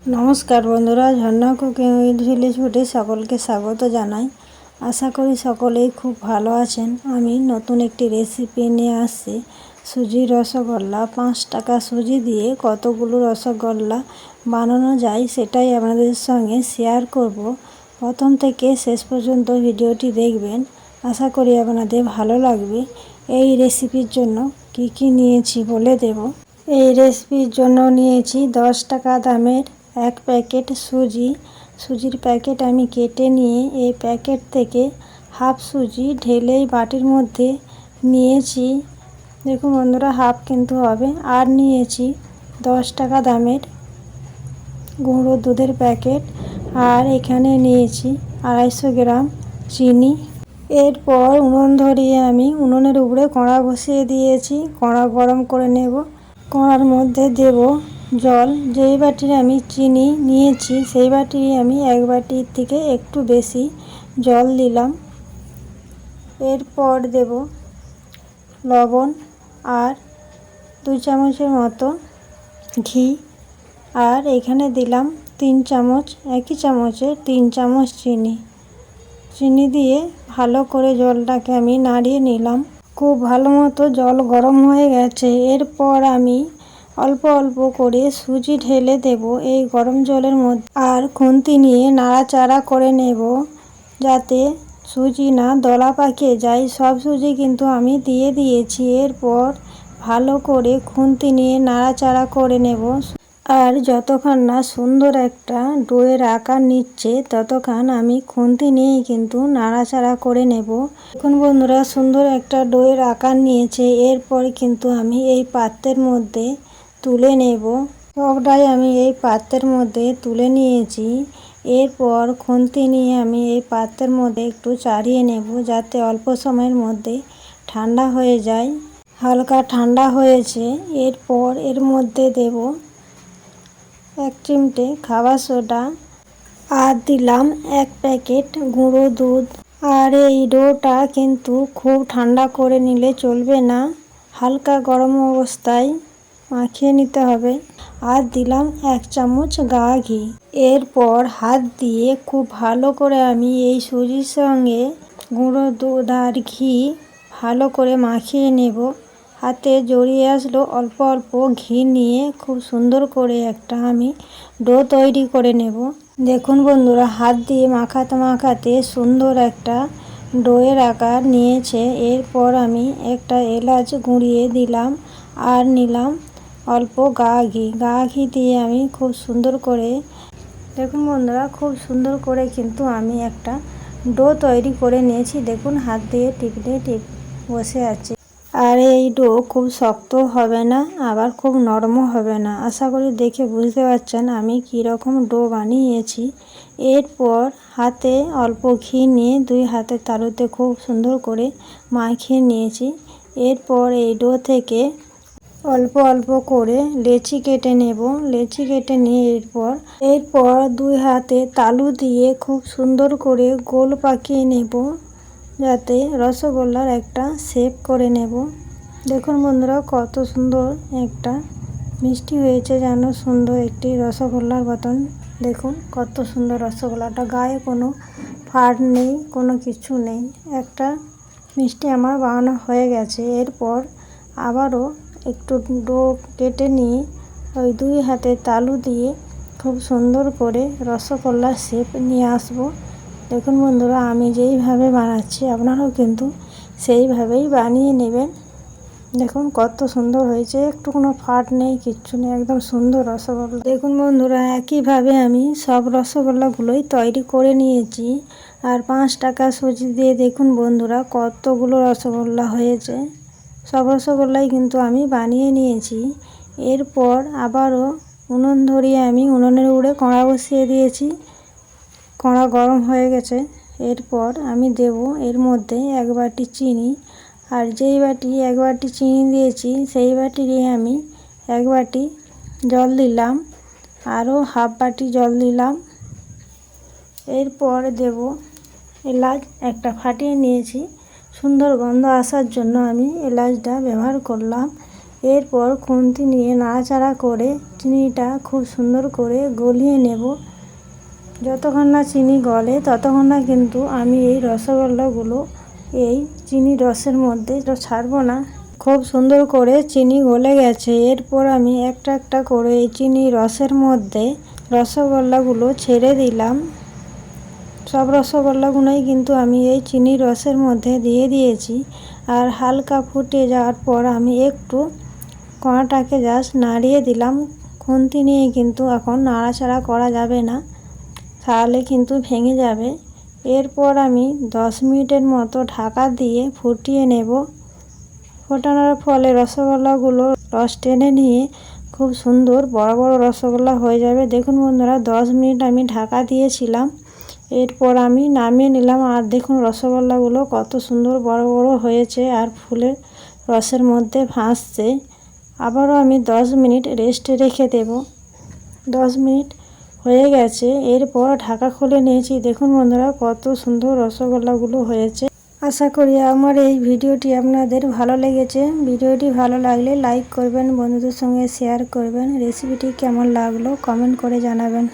নমস্কার বন্ধুরা, ঝর্ণা cooking with village ফুডে সকলকে স্বাগত জানাই। আশা করি সকলেই খুব ভালো আছেন। আমি নতুন একটি রেসিপি নিয়ে আসছি, সুজির রসগোল্লা। 5 টাকা সুজি দিয়ে কতগুলো রসগোল্লা বানানো যায় সেটাই আপনাদের সঙ্গে শেয়ার করব। প্রথম থেকে শেষ পর্যন্ত ভিডিওটি দেখবেন, আশা করি আপনাদের ভালো লাগবে। এই রেসিপির জন্য কি কি নিয়েছি বলে দেব। এই রেসিপির জন্য নিয়েছি 10 টাকা দামের এক প্যাকেট সুজির প্যাকেট আমি কেটে নিয়ে এই প্যাকেট থেকে হাফ সুজি ঢেলে বাটির মধ্যে নিয়েছি। দেখুন বন্ধুরা, হাফ কিন্তু হবে। আর নিয়েছি 10 টাকা দামের গুঁড়ো দুধের প্যাকেট, আর এখানে নিয়েছি 250 গ্রাম চিনি। এরপর উনুন ধরিয়ে আমি উনুনের উপরে কড়া বসিয়ে দিয়েছি। কড়া গরম করে নেব। কড়ার মধ্যে দেব জল। যেই বাটির আমি চিনি নিয়েছি সেই বাটি আমি এক বাটির থেকে একটু বেশি জল দিলাম। এরপর দেব লবণ আর 2 চামচের মতো ঘি, আর এখানে দিলাম 3 চামচ, একই চামচে 3 চামচ চিনি দিয়ে ভালো করে জলটাকে আমি নাড়িয়ে নিলাম। খুব ভালো মতো জল গরম হয়ে গেছে। এরপর আমি অল্প অল্প করে সুজি ঢেলে দেব এই গরম জলের মধ্যে, আর খুন্তি নিয়ে নাড়াচাড়া করে নেব যাতে সুজি না দলা পাকিয়ে যায়। সব সুজি কিন্তু আমি দিয়ে দিয়েছি। এরপর ভালো করে খুন্তি নিয়ে নাড়াচাড়া করে নেব, আর যতক্ষণ না সুন্দর একটা ডোয়ের আকার নিচ্ছে ততক্ষণ আমি খুন্তি নিয়েই কিন্তু নাড়াচাড়া করে নেব। এখন বন্ধুরা, সুন্দর একটা ডোয়ের আকার নিয়েছে। এরপর কিন্তু আমি এই পাত্রের মধ্যে তুলে নেব। সবটাই আমি এই পাত্রের মধ্যে তুলে নিয়েছি। এরপর খুন্তি নিয়ে আমি এই পাত্রের মধ্যে একটু চাড়িয়ে নেব যাতে অল্প সময়ের মধ্যে ঠান্ডা হয়ে যায়। হালকা ঠান্ডা হয়েছে। এরপর এর মধ্যে দেব 1 চিমটে খাবার সোডা, আর দিলাম 1 প্যাকেট গুঁড়ো দুধ। আর এই ডোটা কিন্তু খুব ঠান্ডা করে নিলে চলবে না, হালকা গরম অবস্থায় মাখিয়ে নিতে হবে। আর দিলাম 1 চামচ গাওয়া ঘি। এরপর হাত দিয়ে খুব ভালো করে আমি এই সুজির সঙ্গে গুঁড়ো দুধ আর ঘি ভালো করে মাখিয়ে নেব। হাতে জড়িয়ে আসলো অল্প অল্প ঘি নিয়ে খুব সুন্দর করে একটা আমি ডো তৈরি করে নেব। দেখুন বন্ধুরা, হাত দিয়ে মাখাতে মাখাতে সুন্দর একটা ডোয়ের আকার নিয়েছে। এরপর আমি একটা এলাচ গুঁড়িয়ে দিলাম, আর নিলাম অল্প গাওয়া ঘি দিয়ে আমি খুব সুন্দর করে, দেখুন বন্ধুরা, খুব সুন্দর করে কিন্তু আমি একটা ডো তৈরি করে নিয়েছি। দেখুন হাত দিয়ে টিপলে বসে আছে। আর এই ডো খুব শক্ত হবে না, আবার খুব নরমও হবে না। আশা করি দেখে বুঝতে পারছেন আমি কীরকম ডো বানিয়েছি। এরপর হাতে অল্প ঘি নিয়ে 2 হাতের তালুতে খুব সুন্দর করে মাখিয়ে নিয়েছি। এরপর এই ডো থেকে অল্প অল্প করে লেচি কেটে নেব। লেচি কেটে নিয়ে এরপর 2 হাতে তালু দিয়ে খুব সুন্দর করে গোল পাকিয়ে নেব যাতে রসগোল্লার একটা শেপ করে নেব। দেখুন বন্ধুরা, কত সুন্দর একটা মিষ্টি হয়েছে, যেন সুন্দর একটি রসগোল্লার মতন। দেখুন কত সুন্দর রসগোল্লাটা, গায়ে কোনো ফাট নেই, কোনো কিছু নেই। একটা মিষ্টি আমার বানানো হয়ে গেছে। এরপর আবারও একটু ডো কেটে নিয়ে ওই 2 হাতে তালু দিয়ে খুব সুন্দর করে রসগোল্লার শেপ নিয়ে আসবো। দেখুন বন্ধুরা, আমি যেইভাবে বানাচ্ছি আপনারাও কিন্তু সেইভাবেই বানিয়ে নেবেন। দেখুন কত সুন্দর হয়েছে, একটু কোনো ফাট নেই, কিচ্ছু নেই, একদম সুন্দর রসগোল্লা। দেখুন বন্ধুরা, একইভাবে আমি সব রসগোল্লাগুলোই তৈরি করে নিয়েছি। আর 5 টাকা সুজি দিয়ে দেখুন বন্ধুরা কতগুলো রসগোল্লা হয়েছে। সব রসগোল্লাই কিন্তু আমি বানিয়ে নিয়েছি। এরপর আবারও উনুন ধরিয়ে আমি উনুনের উপরে কড়া বসিয়ে দিয়েছি। কড়া গরম হয়ে গেছে। এরপর আমি দেব এর মধ্যে 1 বাটি চিনি, আর যেই বাটি 1 বাটি চিনি দিয়েছি সেই বাটিরই আমি 1 বাটি জল দিলাম, আরও হাফ বাটি জল দিলাম। এরপর দেব এলাচ, একটা ফাটিয়ে নিয়েছি, সুন্দর গন্ধ আসার জন্য আমি এলাচটা ব্যবহার করলাম। এরপর খুন্তি নিয়ে নাড়াচাড়া করে চিনিটা খুব সুন্দর করে গলিয়ে নেব। যতক্ষণ না চিনি গলে ততক্ষণ না কিন্তু আমি এই রসগোল্লাগুলো এই চিনি রসের মধ্যে ছাড়বো না। খুব সুন্দর করে চিনি গলে গেছে। এরপর আমি একটা একটা করে এই চিনি রসের মধ্যে রসগোল্লাগুলো ছেড়ে দিলাম। সব রসগোল্লাগুলোই কিন্তু আমি এই চিনি রসের মধ্যে দিয়ে দিয়েছি। আর হালকা ফুটে যাওয়ার পর আমি একটু কড়াটাকে জাস্ট নাড়িয়ে দিলাম। খুন্তি নিয়ে কিন্তু এখন নাড়াচাড়া করা যাবে না, তাহলে কিন্তু ভেঙে যাবে। এরপর আমি 10 মিনিটের মতো ঢাকা দিয়ে ফুটিয়ে নেব। ফোটানোর ফলে রসগোল্লাগুলো রস টেনে নিয়ে খুব সুন্দর বড় বড় রসগোল্লা হয়ে যাবে। দেখুন বন্ধুরা, 10 মিনিট আমি ঢাকা দিয়েছিলাম। এরপর আমি নামিয়ে নিলাম। আর দেখুন রসগোল্লাগুলো কত সুন্দর বড় বড় হয়েছে আর ফুলের রসের মধ্যে ভাসছে। আবারও আমি 10 মিনিট রেস্টে রেখে দেব। 10 মিনিট হয়ে গেছে। এরপর ঢাকা খুলে নিয়েছি। দেখুন বন্ধুরা, কত সুন্দর রসগোল্লাগুলো হয়েছে। আশা করি আমার এই ভিডিওটি আপনাদের ভালো লেগেছে। ভিডিওটি ভালো লাগলে লাইক করবেন, বন্ধুদের সঙ্গে শেয়ার করবেন। রেসিপিটি কেমন লাগলো কমেন্ট করে জানাবেন।